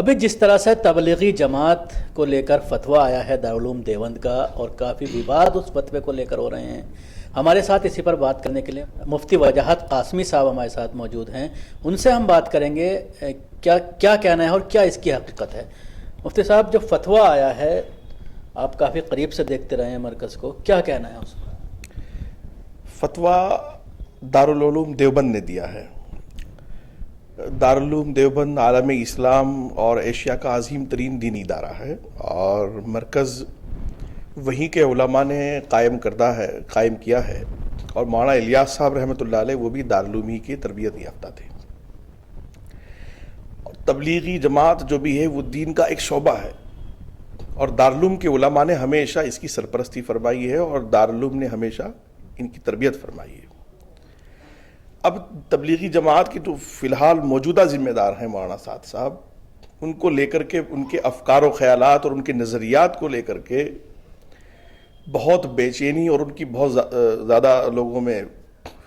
ابھی جس طرح سے تبلیغی جماعت کو لے کر فتویٰ آیا ہے دارالعلوم دیوبند کا، اور کافی وواد اس فتوے کو لے کر ہو رہے ہیں، ہمارے ساتھ اسی پر بات کرنے کے لیے مفتی وجاہت قاسمی صاحب ہمارے ساتھ موجود ہیں۔ ان سے ہم بات کریں گے کیا کہنا ہے اور کیا اس کی حقیقت ہے۔ مفتی صاحب، جو فتویٰ آیا ہے، آپ کافی قریب سے دیکھتے رہے ہیں مرکز کو، کیا کہنا ہے اس پر؟ فتویٰ دارالعلوم دیوبند نے دیا ہے۔ دارالعلوم دیوبند عالم اسلام اور ایشیا کا عظیم ترین دینی ادارہ ہے، اور مرکز وہیں کے علماء نے قائم کیا ہے، اور مولانا الیاس صاحب رحمۃ اللہ علیہ وہ بھی دارالعلوم ہی کی تربیت یافتہ تھے۔ اور تبلیغی جماعت جو بھی ہے وہ دین کا ایک شعبہ ہے، اور دارالعلوم کے علماء نے ہمیشہ اس کی سرپرستی فرمائی ہے، اور دارالعلوم نے ہمیشہ ان کی تربیت فرمائی ہے۔ اب تبلیغی جماعت کی تو فی الحال موجودہ ذمہ دار ہیں مولانا سعد صاحب، ان کو لے کر کے، ان کے افکار و خیالات اور ان کے نظریات کو لے کر کے بہت بے چینی اور ان کی بہت زیادہ لوگوں میں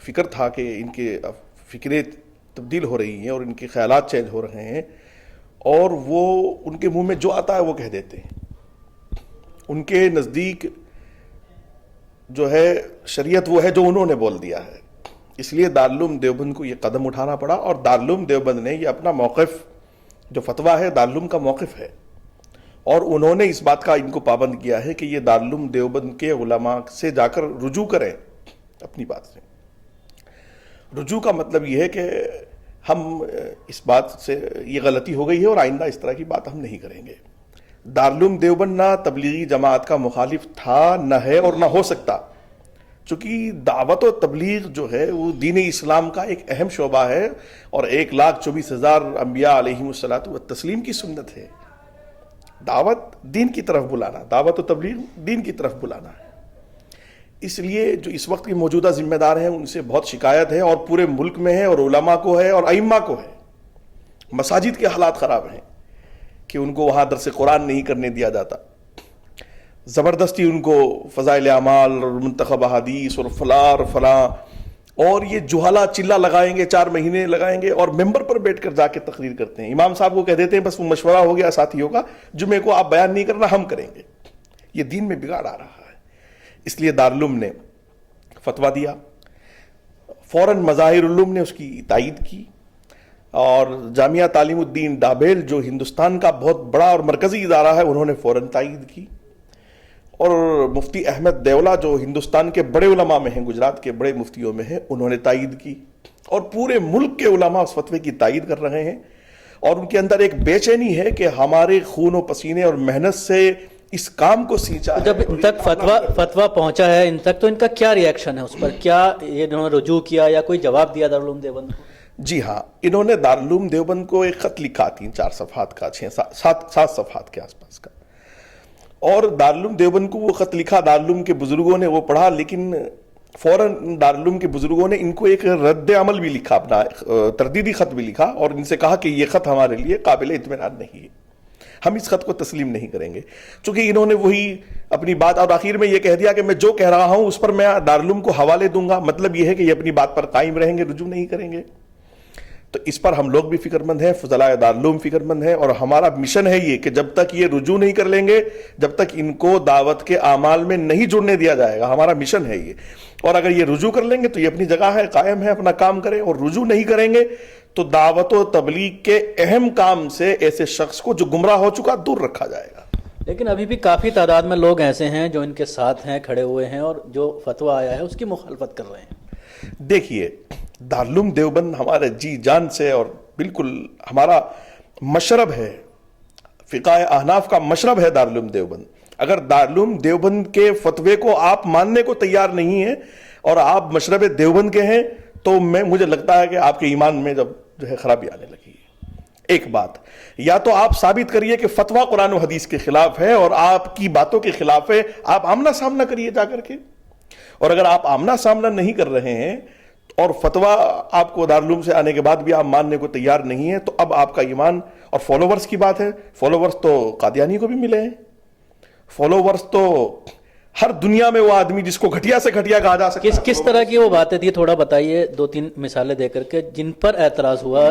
فکر تھا کہ ان کے فکریں تبدیل ہو رہی ہیں اور ان کے خیالات چینج ہو رہے ہیں، اور وہ ان کے منہ میں جو آتا ہے وہ کہہ دیتے ہیں۔ ان کے نزدیک جو ہے شریعت وہ ہے جو انہوں نے بول دیا ہے، اس لیے دارالعلوم دیوبند کو یہ قدم اٹھانا پڑا، اور دارالعلوم دیوبند نے یہ اپنا موقف، جو فتویٰ ہے دارالعلوم کا موقف ہے، اور انہوں نے اس بات کا ان کو پابند کیا ہے کہ یہ دارالعلوم دیوبند کے علماء سے جا کر رجوع کریں اپنی بات سے۔ رجوع کا مطلب یہ ہے کہ ہم اس بات سے یہ غلطی ہو گئی ہے اور آئندہ اس طرح کی بات ہم نہیں کریں گے۔ دارالعلوم دیوبند نہ تبلیغی جماعت کا مخالف تھا، نہ ہے اور نہ ہو سکتا، چونکہ دعوت و تبلیغ جو ہے وہ دین اسلام کا ایک اہم شعبہ ہے، اور 1,24,000 انبیاء علیہم الصلوۃ والتسلیم کی سنت ہے۔ دعوت دین کی طرف بلانا، دعوت و تبلیغ دین کی طرف بلانا ہے۔ اس لیے جو اس وقت کے موجودہ ذمہ دار ہیں ان سے بہت شکایت ہے، اور پورے ملک میں ہے، اور علماء کو ہے اور ائمہ کو ہے۔ مساجد کے حالات خراب ہیں کہ ان کو وہاں درس قرآن نہیں کرنے دیا جاتا، زبردستی ان کو فضائل اعمال اور منتخب احادیث اور فلاں اور یہ جوہلا چلہ لگائیں گے، 4 مہینے لگائیں گے، اور ممبر پر بیٹھ کر جا کے تقریر کرتے ہیں۔ امام صاحب کو کہہ دیتے ہیں بس وہ مشورہ ہو گیا ساتھیوں کا، جمعے کو آپ بیان نہیں کرنا، ہم کریں گے۔ یہ دین میں بگاڑ آ رہا ہے، اس لیے دارالعلوم نے فتویٰ دیا، فوراً مظاہر العلوم نے اس کی تائید کی، اور جامعہ تعلیم الدین ڈابیل جو ہندوستان کا بہت بڑا اور مرکزی ادارہ ہے انہوں نے فوراً تائید کی، اور مفتی احمد دیولہ جو ہندوستان کے بڑے علماء میں ہیں، گجرات کے بڑے مفتیوں میں ہیں، انہوں نے تائید کی، اور پورے ملک کے علماء اس فتوے کی تائید کر رہے ہیں، اور ان کے اندر ایک بے چینی ہے کہ ہمارے خون و پسینے اور محنت سے اس کام کو سینچا ہے۔ جب ان تک فتویٰ پہنچا ہے ان تک، تو ان کا کیا ری ایکشن ہے اس پر؟ کیا انہوں نے رجوع کیا یا کوئی جواب دیا دارالعلوم دیوبند کو؟ جی ہاں، انہوں نے دارالعلوم دیوبند کو ایک خط لکھا، 3-4 صفحات کا، 7 صفحات کے آس پاس کا، اور دارالعلوم دیوبند کو وہ خط لکھا، دارالعلوم کے بزرگوں نے وہ پڑھا، لیکن فوراً دارالعلوم کے بزرگوں نے ان کو ایک رد عمل بھی لکھا، اپنا تردیدی خط بھی لکھا، اور ان سے کہا کہ یہ خط ہمارے لیے قابل اطمینان نہیں ہے، ہم اس خط کو تسلیم نہیں کریں گے، چونکہ انہوں نے وہی اپنی بات، اور آخر میں یہ کہہ دیا کہ میں جو کہہ رہا ہوں اس پر میں دارالعلوم کو حوالے دوں گا، مطلب یہ ہے کہ یہ اپنی بات پر قائم رہیں گے، رجوع نہیں کریں گے۔ تو اس پر ہم لوگ بھی فکر مند ہیں، فضلاء دارالعلوم فکر مند ہیں، اور ہمارا مشن ہے یہ کہ جب تک یہ رجوع نہیں کر لیں گے، جب تک ان کو دعوت کے اعمال میں نہیں جڑنے دیا جائے گا، ہمارا مشن ہے یہ، اور اگر یہ رجوع کر لیں گے تو یہ اپنی جگہ ہے، قائم ہے، اپنا کام کریں، اور رجوع نہیں کریں گے تو دعوت و تبلیغ کے اہم کام سے ایسے شخص کو جو گمراہ ہو چکا دور رکھا جائے گا۔ لیکن ابھی بھی کافی تعداد میں لوگ ایسے ہیں جو ان کے ساتھ ہیں، کھڑے ہوئے ہیں، اور جو فتویٰ آیا ہے اس کی مخالفت کر رہے ہیں۔ دیکھیے، دارالعلوم دیوبند ہمارے جی جان سے اور بالکل ہمارا مشرب ہے، فقہ احناف کا مشرب ہے دارالعلوم دیوبند۔ اگر دارالعلوم دیوبند کے فتوے کو آپ ماننے کو تیار نہیں ہیں اور آپ مشرب دیوبند کے ہیں، تو مجھے لگتا ہے کہ آپ کے ایمان میں جو ہے خرابی آنے لگی ہے۔ ایک بات، یا تو آپ ثابت کریے کہ فتویٰ قرآن و حدیث کے خلاف ہے اور آپ کی باتوں کے خلاف ہے، آپ آمنا سامنا کریے جا کر کے، اور اگر آپ آمنا سامنا نہیں کر رہے ہیں اور فتویٰ آپ کو دارالعلوم سے آنے کے بعد بھی آپ ماننے کو تیار نہیں ہیں، تو اب آپ کا ایمان، اور فالوورز کی بات ہے، فالوورز تو قادیانی کو بھی ملے ہیں، فالوورز تو ہر دنیا میں وہ آدمی جس کو گھٹیا سے گھٹیا کہا جا سکتا ہے۔ کس طرح کی وہ باتیں تھی، تھوڑا بتائیے 2-3 مثالیں دے کر کے جن پر اعتراض ہوا